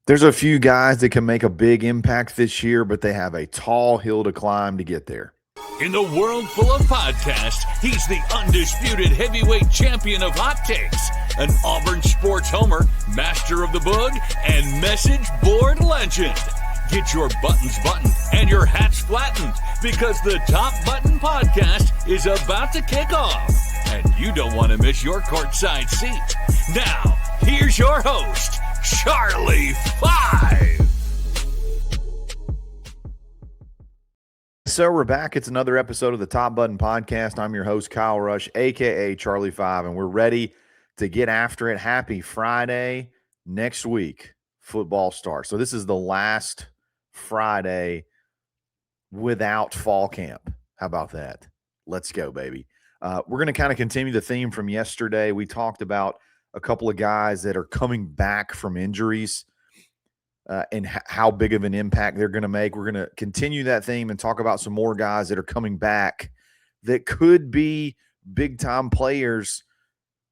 There's a few guys that can make a big impact this year, but they have a tall hill to climb to get there. In the world full of podcasts, he's the undisputed heavyweight champion of hot takes, an Auburn sports homer, master of the boog, and message board legend. Get your buttons buttoned and your hats flattened because the Top Button Podcast is about to kick off. And you don't want to miss your courtside seat. Now, here's your host, Charlie Five. So we're back. It's another episode of the Top Button Podcast. I'm your host, Kyle Rush, a.k.a. Charlie Five, and we're ready to get after it. Happy Friday. Next week, football starts. So this is the last Friday without fall camp. How about that? Let's go, baby. We're going to kind of continue the theme from yesterday. We talked about a couple of guys that are coming back from injuries and how big of an impact they're going to make. We're going to continue that theme and talk about some more guys that are coming back that could be big-time players,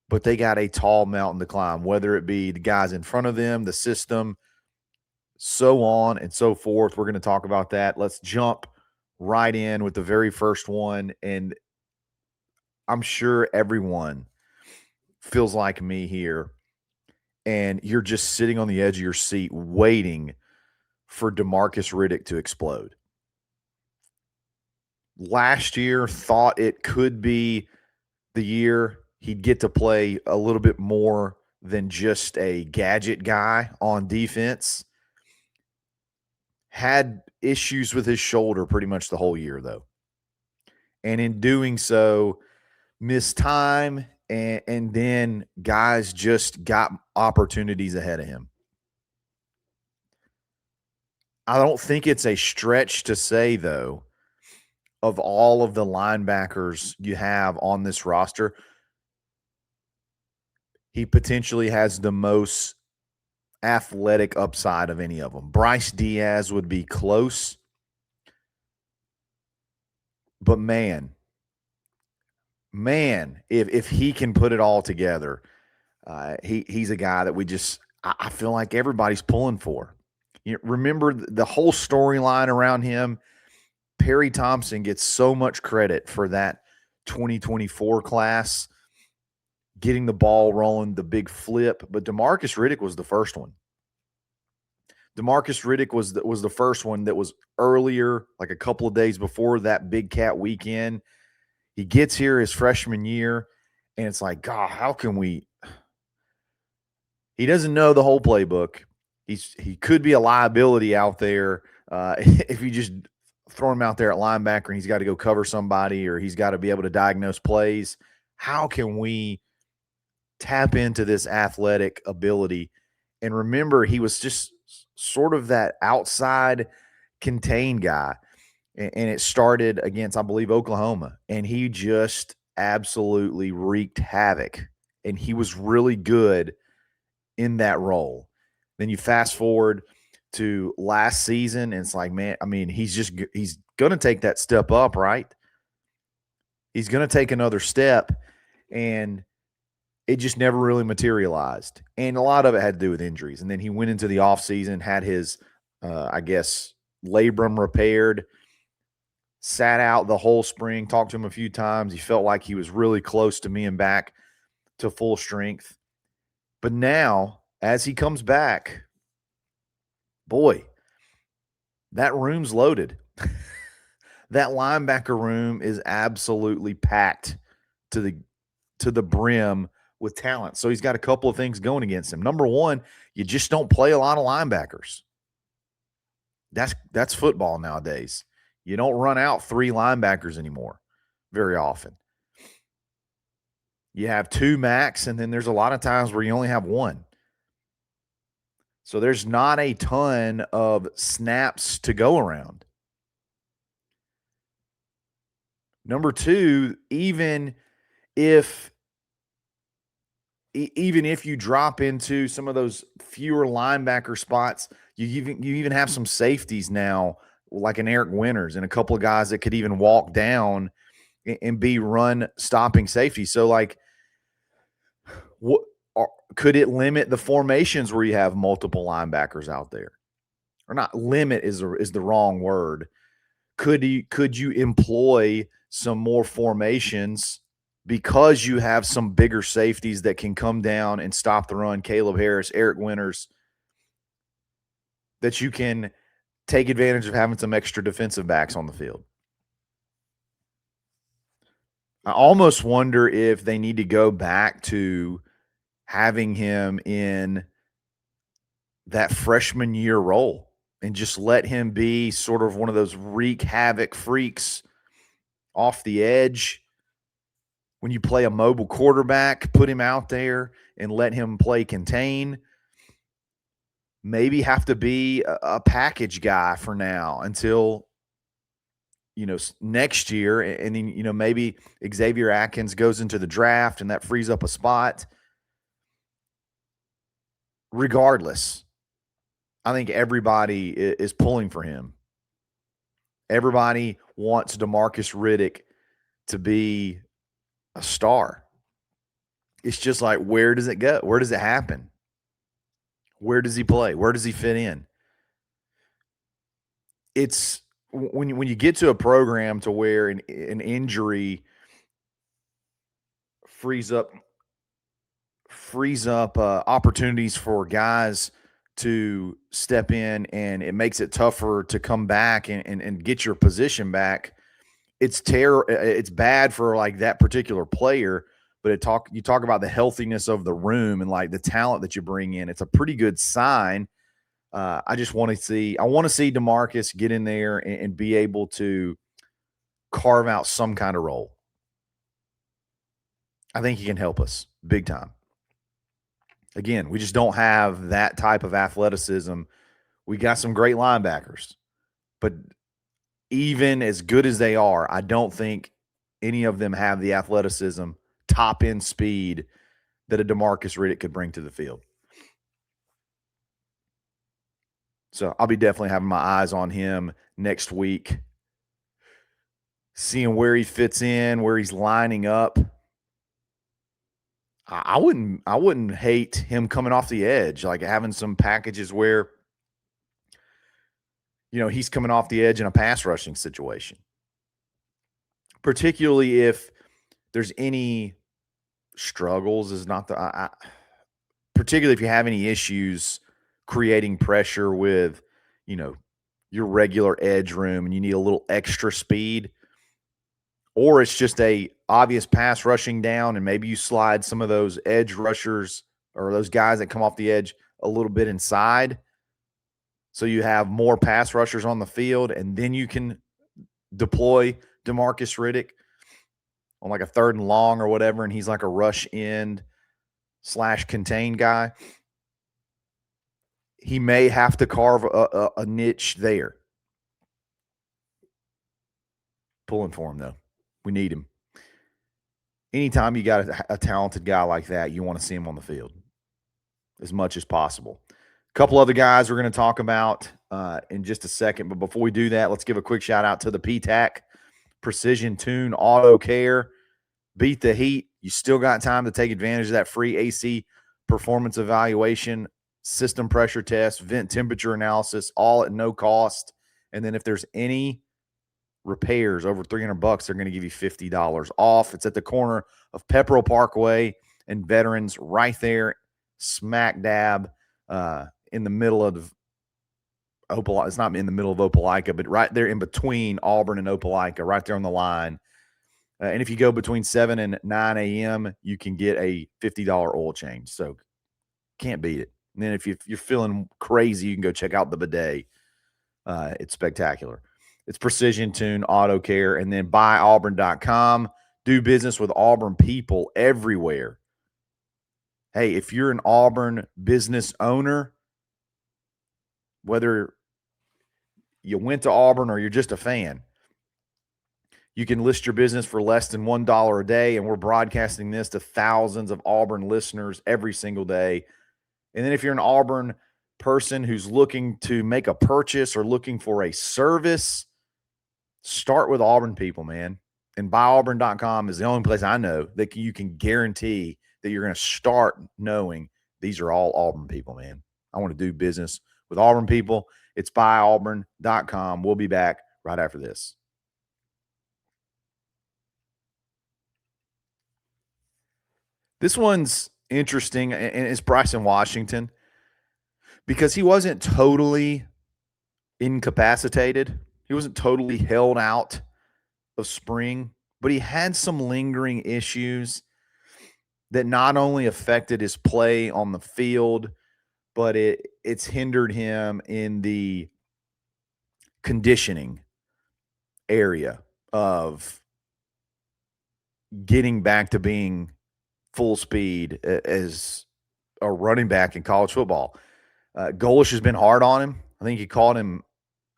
but they got a tall mountain to climb, whether it be the guys in front of them, the system, so on and so forth. We're going to talk about that. Let's jump right in with the very first one, and I'm sure everyone feels like me here, and you're just sitting on the edge of your seat waiting for DeMarcus Riddick to explode. Last year, thought it could be the year he'd get to play a little bit more than just a gadget guy on defense. Had issues with his shoulder pretty much the whole year, though. And in doing so, missed time, and then guys just got opportunities ahead of him. I don't think it's a stretch to say, though, of all of the linebackers you have on this roster, he potentially has the most athletic upside of any of them. Bryce Diaz would be close, but man, if he can put it all together, he's a guy that I feel like everybody's pulling for. You know, remember the whole storyline around him. Perry Thompson gets so much credit for that 2024 class, getting the ball rolling, the big flip, but DeMarcus Riddick was the first one. DeMarcus Riddick was the first one that was earlier, like a couple of days before that Big Cat weekend. He gets here his freshman year, and it's like, God, how can we – he doesn't know the whole playbook. He could be a liability out there if you just throw him out there at linebacker and he's got to go cover somebody or he's got to be able to diagnose plays. How can we tap into this athletic ability? And remember, he was just sort of that outside contained guy. And it started against, I believe, Oklahoma. And he just absolutely wreaked havoc. And he was really good in that role. Then you fast forward to last season, and it's like, man, I mean, he's going to take that step up, right? He's going to take another step. And it just never really materialized. And a lot of it had to do with injuries. And then he went into the offseason, had his, labrum repaired, sat out the whole spring, talked to him a few times. He felt like he was really close to being back to full strength. But now, as he comes back, boy, that room's loaded. That linebacker room is absolutely packed to the brim with talent. So he's got a couple of things going against him. Number one, you just don't play a lot of linebackers. That's football nowadays. You don't run out three linebackers anymore very often. You have two max, and then there's a lot of times where you only have one. So there's not a ton of snaps to go around. Number two, even if you drop into some of those fewer linebacker spots, you even have some safeties now, like an Eric Winters and a couple of guys that could even walk down and be run stopping safety. So like could it limit the formations where you have multiple linebackers out there? Or not limit is the wrong word. Could you employ some more formations because you have some bigger safeties that can come down and stop the run, Caleb Harris, Eric Winters, that you can take advantage of having some extra defensive backs on the field? I almost wonder if they need to go back to having him in that freshman year role and just let him be sort of one of those wreak havoc freaks off the edge. When you play a mobile quarterback, put him out there and let him play contain. Maybe have to be a package guy for now until, next year. And then, maybe Xavier Atkins goes into the draft and that frees up a spot. Regardless, I think everybody is pulling for him. Everybody wants DeMarcus Riddick to be a star. It's just like, where does it go? Where does it happen? Where does he play? Where does he fit in? It's when you get to a program to where an injury frees up opportunities for guys to step in, and it makes it tougher to come back and get your position back. It's bad for like that particular player, but you talk about the healthiness of the room and like the talent that you bring in. It's a pretty good sign. I want to see DeMarcus get in there and be able to carve out some kind of role. I think he can help us big time. Again, we just don't have that type of athleticism. We got some great linebackers, but even as good as they are, I don't think any of them have the athleticism, top end speed that a DeMarcus Riddick could bring to the field. So I'll be definitely having my eyes on him next week, seeing where he fits in, where he's lining up. I wouldn't hate him coming off the edge, like having some packages where, he's coming off the edge in a pass rushing situation. Particularly if there's any struggles, particularly if you have any issues creating pressure with, your regular edge room and you need a little extra speed. Or it's just a obvious pass rushing down, and maybe you slide some of those edge rushers or those guys that come off the edge a little bit inside, so you have more pass rushers on the field, and then you can deploy DeMarcus Riddick on like a 3rd and long or whatever, and he's like a rush end / contain guy. He may have to carve a niche there. Pulling for him, though. We need him. Anytime you got a talented guy like that, you want to see him on the field as much as possible. A couple other guys we're going to talk about in just a second. But before we do that, let's give a quick shout out to the PTAC Precision Tune Auto Care. Beat the heat. You still got time to take advantage of that free AC performance evaluation, system pressure test, vent temperature analysis, all at no cost. And then if there's any repairs over $300, they're going to give you $50 off. It's at the corner of Pepperell Parkway and Veterans, right there, smack dab in the middle of Opelika. It's not in the middle of Opelika, but right there in between Auburn and Opelika, right there on the line. And if you go between 7 and 9 a.m., you can get a $50 oil change. So can't beat it. And then if you're feeling crazy, you can go check out the bidet. It's spectacular. It's Precision Tune Auto Care. And then buyauburn.com. Do business with Auburn people everywhere. Hey, if you're an Auburn business owner, whether you went to Auburn or you're just a fan, you can list your business for less than $1 a day, and we're broadcasting this to thousands of Auburn listeners every single day. And then if you're an Auburn person who's looking to make a purchase or looking for a service, start with Auburn people, man. And buyauburn.com is the only place I know that you can guarantee that you're going to start knowing these are all Auburn people, man. I want to do business with Auburn people. It's buyauburn.com. We'll be back right after this. This one's interesting, and it's Bryson Washington, because he wasn't totally incapacitated. He wasn't totally held out of spring, but he had some lingering issues that not only affected his play on the field, but it's hindered him in the conditioning area of getting back to being full speed as a running back in college football. Golish has been hard on him. I think he called him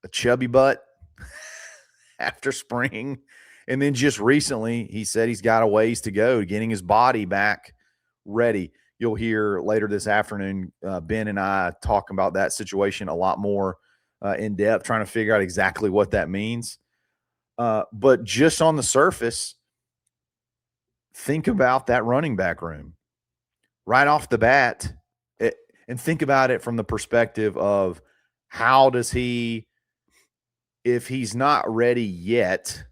a chubby butt after spring. And then just recently, he said he's got a ways to go getting his body back ready. You'll hear later this afternoon, Ben and I talking about that situation a lot more in depth, trying to figure out exactly what that means. But just on the surface, think about that running back room right off the bat, and think about it from the perspective of how does he, if he's not ready yet,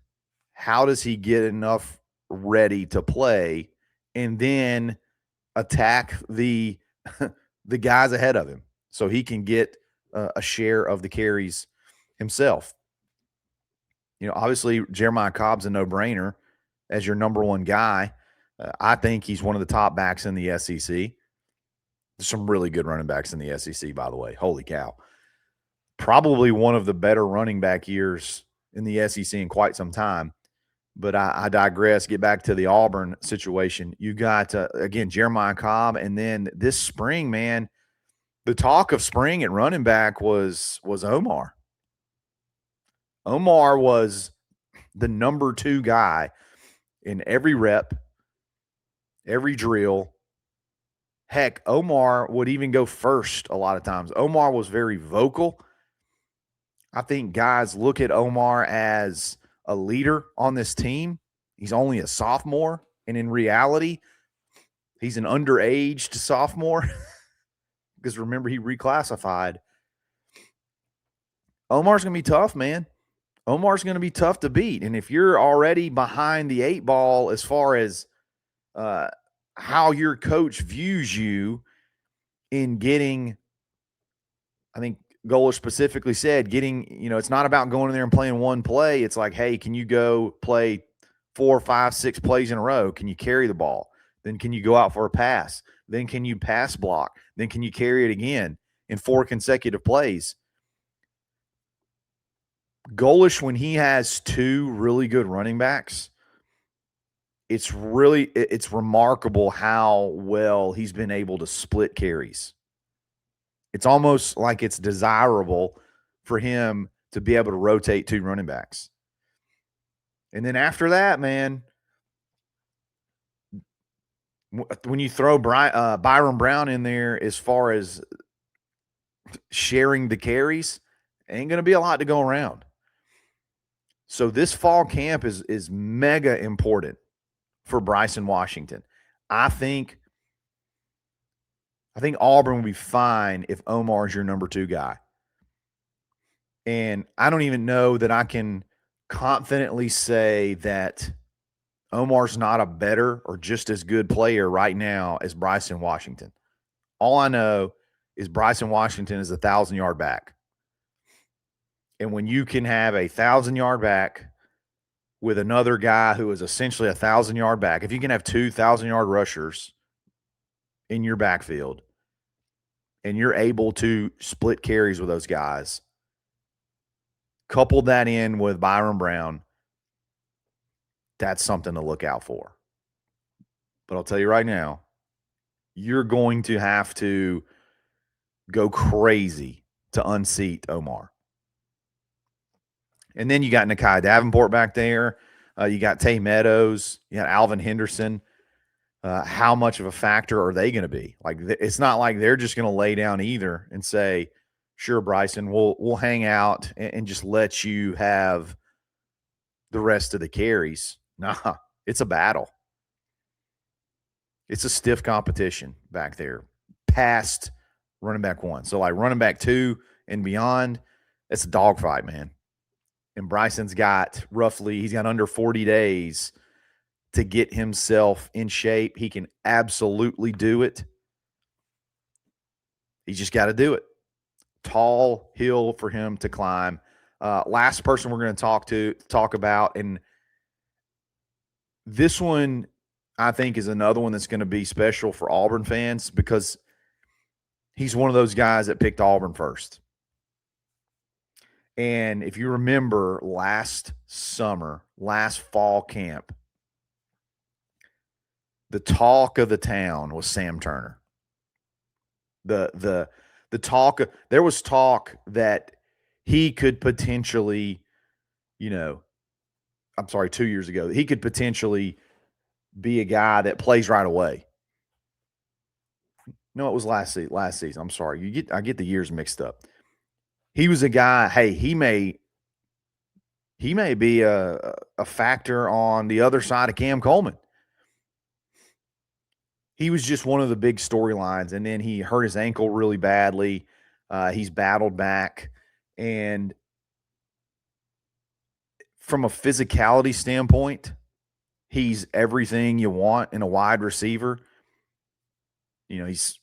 how does he get enough ready to play and then attack the the guys ahead of him so he can get a share of the carries himself? You know, obviously Jeremiah Cobb's a no-brainer as your number one guy. I think he's one of the top backs in the SEC. There's some really good running backs in the SEC, by the way. Holy cow. Probably one of the better running back years in the SEC in quite some time. But I digress. Get back to the Auburn situation. You got, again, Jeremiah Cobb. And then this spring, man, the talk of spring at running back was Omar. Omar was the number 2 guy in every rep, every drill. Heck, Omar would even go first a lot of times. Omar was very vocal. I think guys look at Omar as a leader on this team. He's only a sophomore, and in reality, he's an underaged sophomore because remember, he reclassified. Omar's going to be tough, man. Omar's going to be tough to beat. And if you're already behind the 8 ball as far as how your coach views you in getting, I think Golish specifically said, getting, you know, it's not about going in there and playing one play. It's like, hey, can you go play 4, 5, 6 plays in a row? Can you carry the ball? Then can you go out for a pass? Then can you pass block? Then can you carry it again in 4 consecutive plays? Golish, when he has 2 really good running backs, it's remarkable how well he's been able to split carries. It's almost like it's desirable for him to be able to rotate 2 running backs. And then after that, man, when you throw Byron Brown in there as far as sharing the carries, ain't going to be a lot to go around. So this fall camp is mega important for Bryson Washington. I think Auburn will be fine if Omar is your number 2 guy. And I don't even know that I can confidently say that Omar's not a better or just as good player right now as Bryson Washington. All I know is Bryson Washington is a 1,000-yard back. And when you can have a 1,000-yard back with another guy who is essentially a 1,000-yard back, if you can have 2 1,000-yard rushers in your backfield and you're able to split carries with those guys, couple that in with Byron Brown, that's something to look out for. But I'll tell you right now, you're going to have to go crazy to unseat Omar. And then you got Nakai Davenport back there. You got Tay Meadows. You got Alvin Henderson. How much of a factor are they going to be? Like, it's not like they're just going to lay down either and say, sure, Bryson, we'll hang out and just let you have the rest of the carries. Nah, it's a battle. It's a stiff competition back there past running back 1. So, like running back 2 and beyond, it's a dogfight, man. And Bryson's got he's got under 40 days to get himself in shape. He can absolutely do it. He's just got to do it. Tall hill for him to climb. Last person we're going to talk about, and this one I think is another one that's going to be special for Auburn fans because he's one of those guys that picked Auburn first. And if you remember last fall camp, the talk of the town was Sam Turner. The talk, there was talk that he could potentially, 2 years ago, he could potentially be a guy that plays right away. No, it was last season. I'm sorry. I get the years mixed up. He was a guy, hey, he may be a factor on the other side of Cam Coleman. He was just one of the big storylines, and then he hurt his ankle really badly. He's battled back, and from a physicality standpoint, he's everything you want in a wide receiver. He's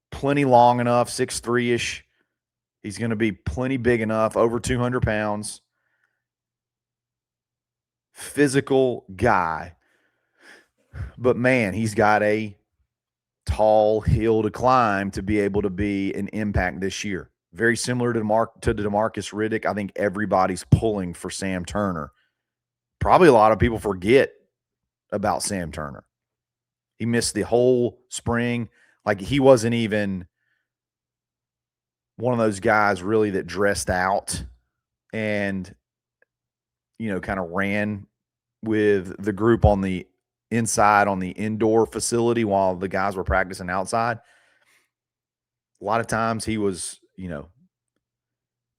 plenty long enough, 6'3"-ish. He's going to be plenty big enough, over 200 pounds. Physical guy. But, man, he's got a tall hill to climb to be able to be an impact this year. Very similar to DeMarcus Riddick. I think everybody's pulling for Sam Turner. Probably a lot of people forget about Sam Turner. He missed the whole spring. Like, he wasn't even one of those guys really that dressed out and, kind of ran with the group on the inside on the indoor facility while the guys were practicing outside. A lot of times he was,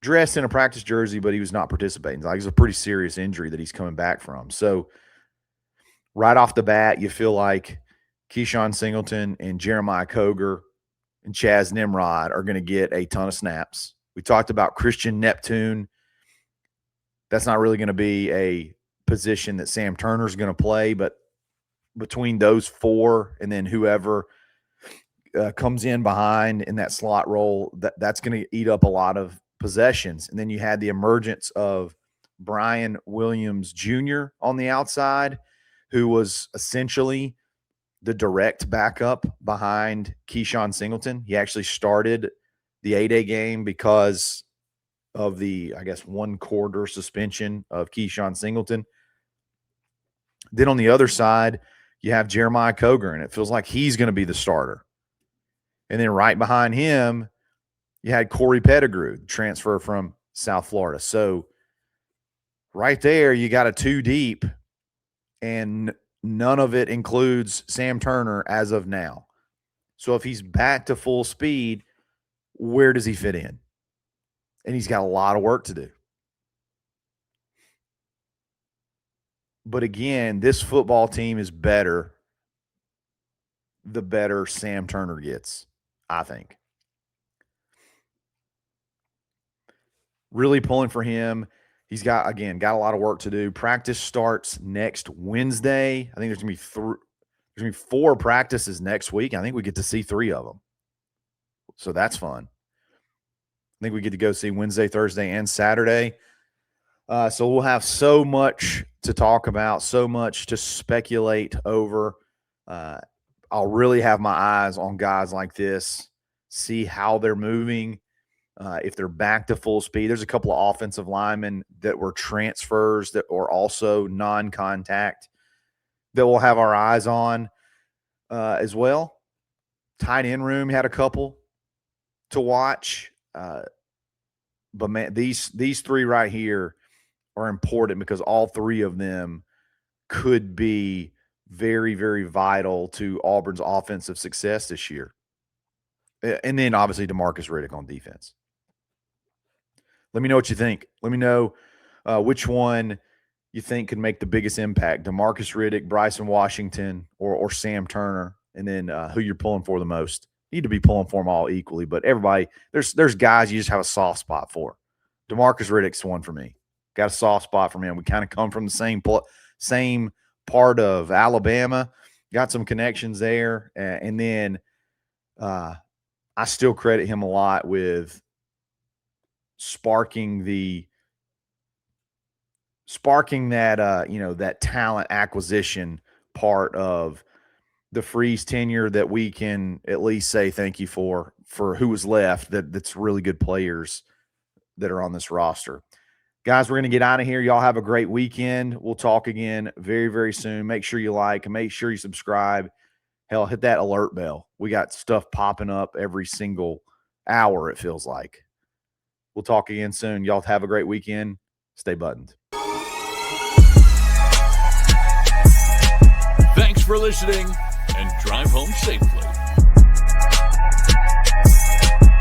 dressed in a practice jersey, but he was not participating. Like, it's a pretty serious injury that he's coming back from. So right off the bat, you feel like Keyshawn Singleton and Jeremiah Coger and Chaz Nimrod are going to get a ton of snaps. We talked about Christian Neptune. That's not really going to be a position that Sam Turner's going to play, but between those four and then whoever comes in behind in that slot role, that's going to eat up a lot of possessions. And then you had the emergence of Brian Williams Jr. on the outside, who was essentially the direct backup behind Keyshawn Singleton. He actually started the A-Day game because of the, 1 quarter suspension of Keyshawn Singleton. Then on the other side, you have Jeremiah Coger, and it feels like he's going to be the starter. And then right behind him, you had Corey Pettigrew, transfer from South Florida. So right there, you got a 2 deep, and none of it includes Sam Turner as of now. So if he's back to full speed, where does he fit in? And he's got a lot of work to do. But again, this football team is better the better Sam Turner gets, I think. Really pulling for him. He's got a lot of work to do. Practice starts next Wednesday. I think there's going to be 4 practices next week. I think we get to see 3 of them. So that's fun. I think we get to go see Wednesday, Thursday, and Saturday. So we'll have so much to talk about, so much to speculate over. I'll really have my eyes on guys like this, see how they're moving, if they're back to full speed. There's a couple of offensive linemen that were transfers that were also non-contact that we'll have our eyes on as well. Tight end room had a couple to watch. But, man, these 3 right here are important because all 3 of them could be very, very vital to Auburn's offensive success this year. And then, obviously, DeMarcus Riddick on defense. Let me know what you think. Let me know which one you think can make the biggest impact, DeMarcus Riddick, Bryson Washington, or Sam Turner. and then who you're pulling for the most. You need to be pulling for them all equally, but everybody, there's guys you just have a soft spot for. DeMarcus Riddick's one for me. Got a soft spot for him. We kind of come from the same part of Alabama. Got some connections there, and then I still credit him a lot with sparking that that talent acquisition part of the Freeze tenure that we can at least say thank you for who was left. That's really good players that are on this roster. Guys, we're going to get out of here. Y'all have a great weekend. We'll talk again very, very soon. Make sure you like and make sure you subscribe. Hell, hit that alert bell. We got stuff popping up every single hour, it feels like. We'll talk again soon. Y'all have a great weekend. Stay buttoned. Thanks for listening, and drive home safely.